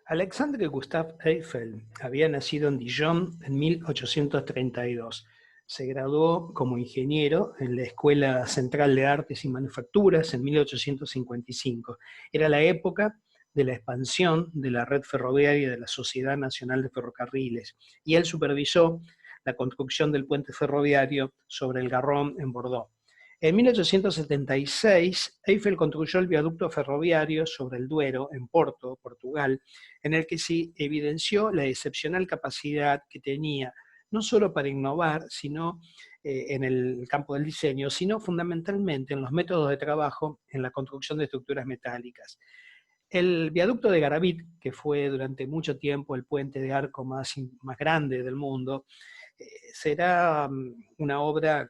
Alexandre Gustave Eiffel había nacido en Dijon en 1832. Se graduó como ingeniero en la Escuela Central de Artes y Manufacturas en 1855. Era la época de la expansión de la red ferroviaria de la Sociedad Nacional de Ferrocarriles, y él supervisó la construcción del puente ferroviario sobre el Garonne en Bordeaux. En 1876, Eiffel construyó el viaducto ferroviario sobre el Duero, en Porto, Portugal, en el que se evidenció la excepcional capacidad que tenía, no solo para innovar, sino en el campo del diseño, sino fundamentalmente en los métodos de trabajo en la construcción de estructuras metálicas. El viaducto de Garavit, que fue durante mucho tiempo el puente de arco más grande del mundo, será una obra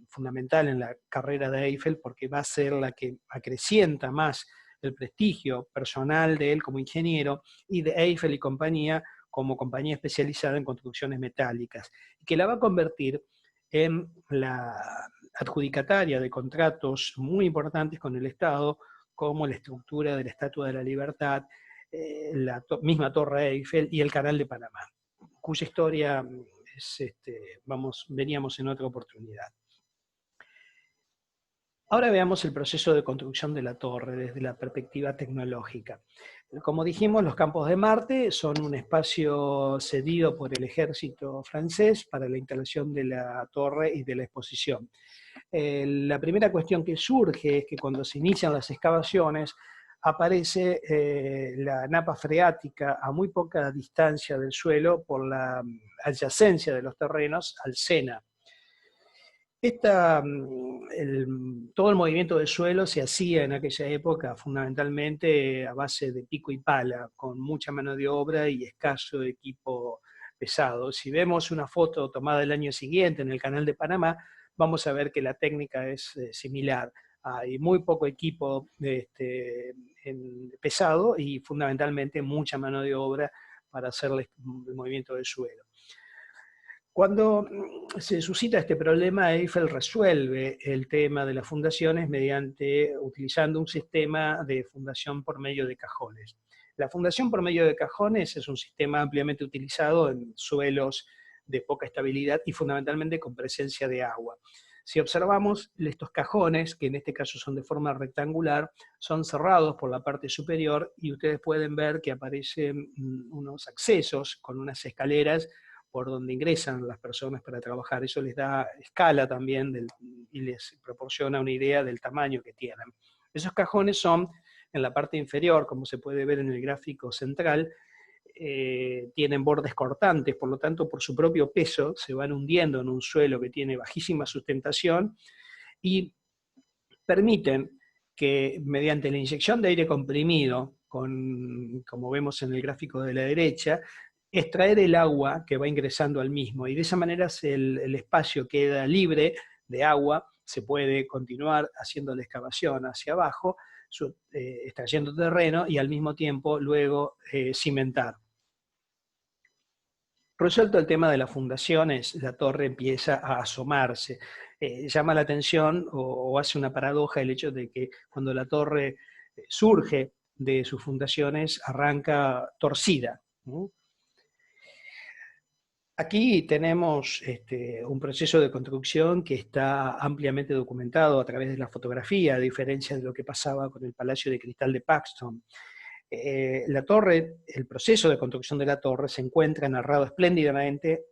fundamental en la carrera de Eiffel, porque va a ser la que acrecienta más el prestigio personal de él como ingeniero y de Eiffel y compañía como compañía especializada en construcciones metálicas, y que la va a convertir en la adjudicataria de contratos muy importantes con el Estado, como la estructura de la Estatua de la Libertad, misma Torre Eiffel y el Canal de Panamá, cuya historia veníamos en otra oportunidad. Ahora veamos el proceso de construcción de la torre desde la perspectiva tecnológica. Como dijimos, los campos de Marte son un espacio cedido por el ejército francés para la instalación de la torre y de la exposición. La primera cuestión que surge es que cuando se inician las excavaciones aparece la napa freática a muy poca distancia del suelo por la adyacencia de los terrenos al Sena. Todo el movimiento del suelo se hacía en aquella época fundamentalmente a base de pico y pala, con mucha mano de obra y escaso equipo pesado. Si vemos una foto tomada el año siguiente en el Canal de Panamá, vamos a ver que la técnica es similar. Hay muy poco equipo pesado y fundamentalmente mucha mano de obra para hacer el movimiento del suelo. Cuando se suscita este problema, Eiffel resuelve el tema de las fundaciones utilizando un sistema de fundación por medio de cajones. La fundación por medio de cajones es un sistema ampliamente utilizado en suelos de poca estabilidad y fundamentalmente con presencia de agua. Si observamos, estos cajones, que en este caso son de forma rectangular, son cerrados por la parte superior y ustedes pueden ver que aparecen unos accesos con unas escaleras por donde ingresan las personas para trabajar. Eso les da escala también y les proporciona una idea del tamaño que tienen. Esos cajones son en la parte inferior, como se puede ver en el gráfico central, tienen bordes cortantes, por lo tanto, por su propio peso, se van hundiendo en un suelo que tiene bajísima sustentación y permiten que mediante la inyección de aire comprimido, como vemos en el gráfico de la derecha, extraer el agua que va ingresando al mismo, y de esa manera el espacio queda libre de agua, se puede continuar haciendo la excavación hacia abajo, extrayendo terreno y al mismo tiempo luego cimentar. Resuelto el tema de las fundaciones, la torre empieza a asomarse. Llama la atención o hace una paradoja el hecho de que cuando la torre surge de sus fundaciones arranca torcida, ¿no? Aquí tenemos un proceso de construcción que está ampliamente documentado a través de la fotografía, a diferencia de lo que pasaba con el Palacio de Cristal de Paxton. La torre, el proceso de construcción de la torre se encuentra narrado espléndidamente,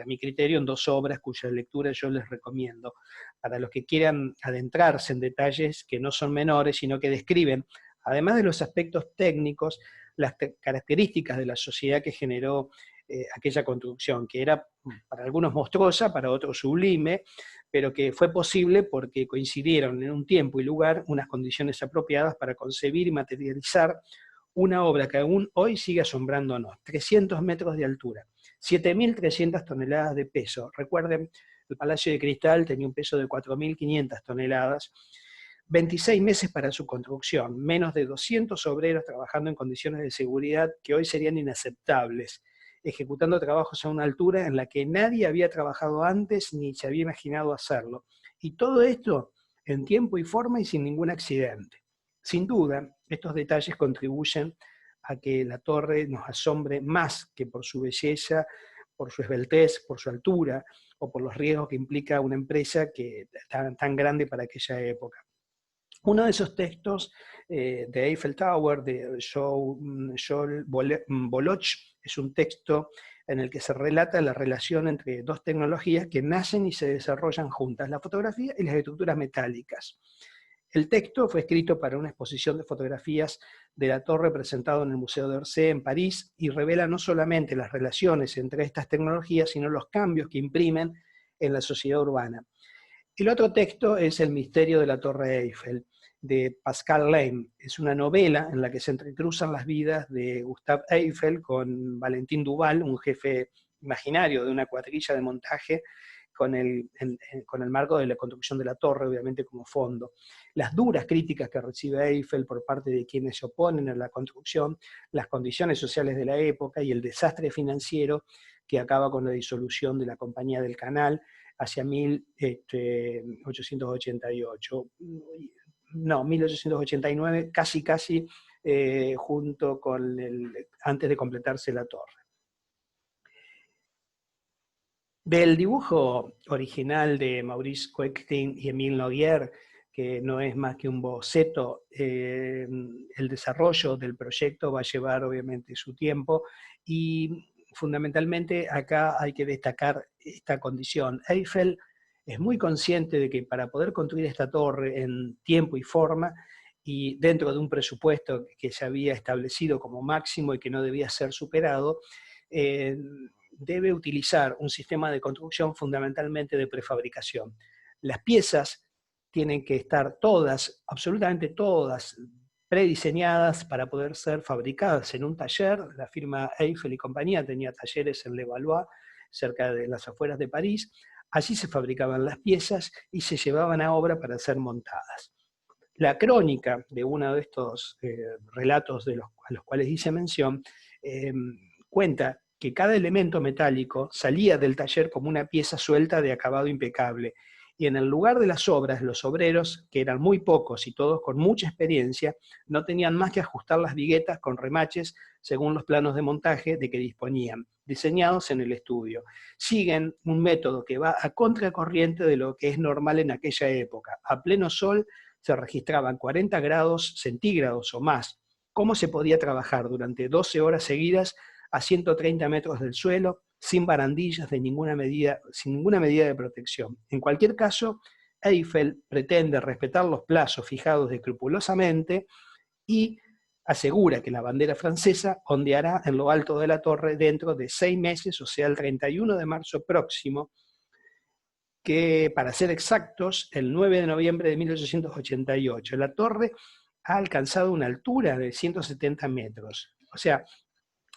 a mi criterio, en dos obras cuya lectura yo les recomiendo, para los que quieran adentrarse en detalles que no son menores, sino que describen, además de los aspectos técnicos, las características de la sociedad que generó aquella construcción, que era para algunos monstruosa, para otros sublime, pero que fue posible porque coincidieron en un tiempo y lugar unas condiciones apropiadas para concebir y materializar una obra que aún hoy sigue asombrándonos. 300 metros de altura, 7.300 toneladas de peso. Recuerden, el Palacio de Cristal tenía un peso de 4.500 toneladas, 26 meses para su construcción, menos de 200 obreros trabajando en condiciones de seguridad que hoy serían inaceptables, ejecutando trabajos a una altura en la que nadie había trabajado antes ni se había imaginado hacerlo. Y todo esto en tiempo y forma y sin ningún accidente. Sin duda, estos detalles contribuyen a que la torre nos asombre más que por su belleza, por su esbeltez, por su altura, o por los riesgos que implica una empresa que tan grande para aquella época. Uno de esos textos de Eiffel Tower, de Joel Boloch, es un texto en el que se relata la relación entre dos tecnologías que nacen y se desarrollan juntas, la fotografía y las estructuras metálicas. El texto fue escrito para una exposición de fotografías de la torre presentado en el Museo d'Orsay en París y revela no solamente las relaciones entre estas tecnologías, sino los cambios que imprimen en la sociedad urbana. El otro texto es El misterio de la Torre Eiffel, de Pascal Lame. Es una novela en la que se entrecruzan las vidas de Gustave Eiffel con Valentin Duval, un jefe imaginario de una cuadrilla de montaje, con el marco de la construcción de la torre, obviamente como fondo. Las duras críticas que recibe Eiffel por parte de quienes se oponen a la construcción, las condiciones sociales de la época y el desastre financiero que acaba con la disolución de la Compañía del Canal hacia 1888. No, 1889, casi, junto con antes de completarse la torre. Del dibujo original de Maurice Coectin y Émile Noguer, que no es más que un boceto, el desarrollo del proyecto va a llevar obviamente su tiempo, y fundamentalmente acá hay que destacar esta condición. Eiffel es muy consciente de que para poder construir esta torre en tiempo y forma, y dentro de un presupuesto que se había establecido como máximo y que no debía ser superado, debe utilizar un sistema de construcción fundamentalmente de prefabricación. Las piezas tienen que estar todas, absolutamente todas, prediseñadas para poder ser fabricadas en un taller. La firma Eiffel y compañía tenía talleres en Levallois, cerca de las afueras de París. Allí se fabricaban las piezas y se llevaban a obra para ser montadas. La crónica de uno de estos relatos a los cuales hice mención cuenta que cada elemento metálico salía del taller como una pieza suelta de acabado impecable, y en el lugar de las obras, los obreros, que eran muy pocos y todos con mucha experiencia, no tenían más que ajustar las viguetas con remaches según los planos de montaje de que disponían, diseñados en el estudio. Siguen un método que va a contracorriente de lo que es normal en aquella época. A pleno sol se registraban 40 grados centígrados o más. ¿Cómo se podía trabajar durante 12 horas seguidas a 130 metros del suelo, sin barandillas sin ninguna medida de protección? En cualquier caso, Eiffel pretende respetar los plazos fijados escrupulosamente y asegura que la bandera francesa ondeará en lo alto de la torre dentro de 6 meses, o sea, el 31 de marzo próximo, que para ser exactos, el 9 de noviembre de 1888. La torre ha alcanzado una altura de 170 metros. O sea,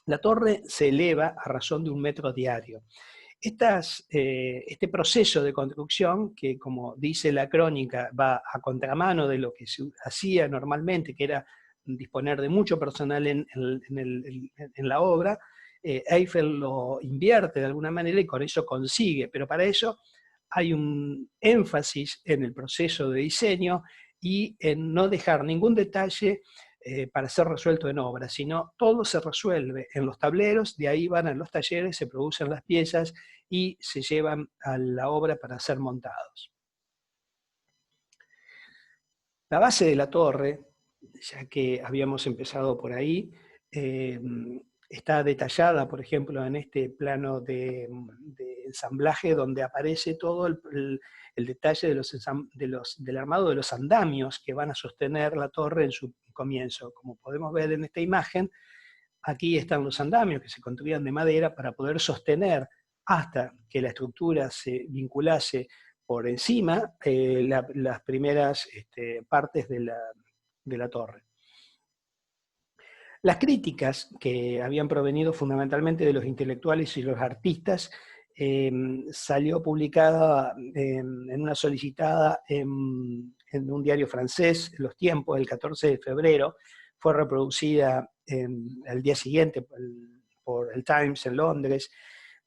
la torre se eleva a razón de 1 metro diario. Este proceso de construcción, que como dice la crónica, va a contramano de lo que se hacía normalmente, que era disponer de mucho personal en la obra, Eiffel lo invierte de alguna manera y con eso consigue, pero para eso hay un énfasis en el proceso de diseño y en no dejar ningún detalle para ser resuelto en obra, sino todo se resuelve en los tableros, de ahí van a los talleres, se producen las piezas y se llevan a la obra para ser montados. La base de la torre, ya que habíamos empezado por ahí, está detallada, por ejemplo, en este plano de ensamblaje, donde aparece todo el detalle del armado de los andamios que van a sostener la torre en su comienzo. Como podemos ver en esta imagen, aquí están los andamios que se construían de madera para poder sostener hasta que la estructura se vinculase por encima las primeras partes de la torre. Las críticas que habían provenido fundamentalmente de los intelectuales y los artistas salió publicada en una solicitada en un diario francés, Los Tiempos, el 14 de febrero, fue reproducida al día siguiente por el Times en Londres,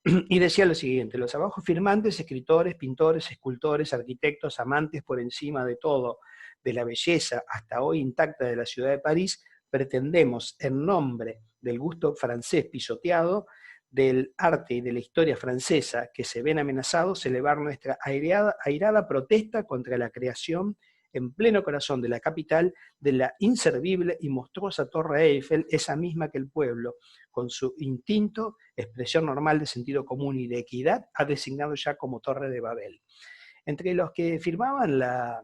y decía lo siguiente: los abajo firmantes, escritores, pintores, escultores, arquitectos, amantes por encima de todo de la belleza hasta hoy intacta de la ciudad de París, pretendemos, en nombre del gusto francés pisoteado, del arte y de la historia francesa que se ven amenazados, elevar nuestra airada protesta contra la creación en pleno corazón de la capital de la inservible y monstruosa Torre Eiffel, esa misma que el pueblo, con su instinto, expresión normal de sentido común y de equidad, ha designado ya como Torre de Babel. Entre los que firmaban la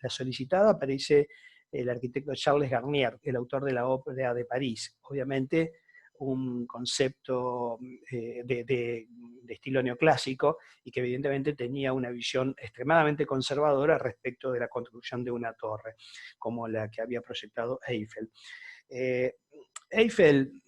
solicitada aparece el arquitecto Charles Garnier, el autor de la Ópera de París. Obviamente un concepto de estilo neoclásico y que evidentemente tenía una visión extremadamente conservadora respecto de la construcción de una torre, como la que había proyectado Eiffel. Eiffel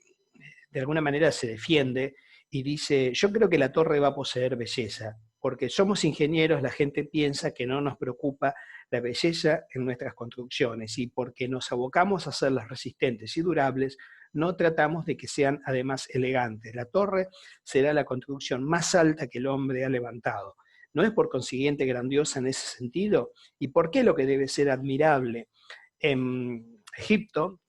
de alguna manera se defiende y dice, yo creo que la torre va a poseer belleza, porque somos ingenieros, la gente piensa que no nos preocupa la belleza en nuestras construcciones y porque nos abocamos a hacerlas resistentes y durables, no tratamos de que sean además elegantes. La torre será la construcción más alta que el hombre ha levantado. ¿No es por consiguiente grandiosa en ese sentido? ¿Y por qué lo que debe ser admirable en Egipto,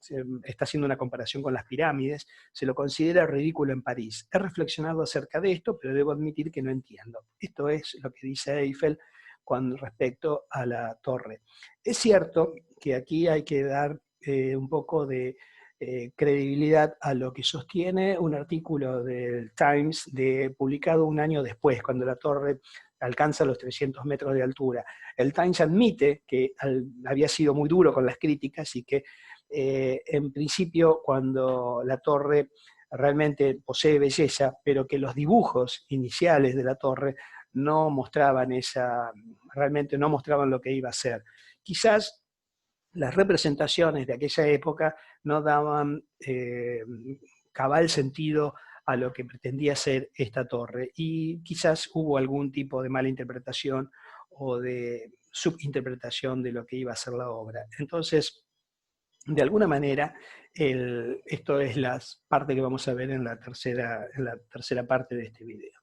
está haciendo una comparación con las pirámides, se lo considera ridículo en París? He reflexionado acerca de esto, pero debo admitir que no entiendo. Esto es lo que dice Eiffel con respecto a la torre. Es cierto que aquí hay que dar un poco de credibilidad a lo que sostiene un artículo del Times publicado un año después, cuando la torre alcanza los 300 metros de altura. El Times admite que había sido muy duro con las críticas y que en principio cuando la torre realmente posee belleza, pero que los dibujos iniciales de la torre no mostraban realmente no mostraban lo que iba a ser. Quizás las representaciones de aquella época no daban cabal sentido a lo que pretendía ser esta torre, y quizás hubo algún tipo de mala interpretación o de subinterpretación de lo que iba a ser la obra. Entonces, de alguna manera, esto es la parte que vamos a ver en la tercera parte de este video.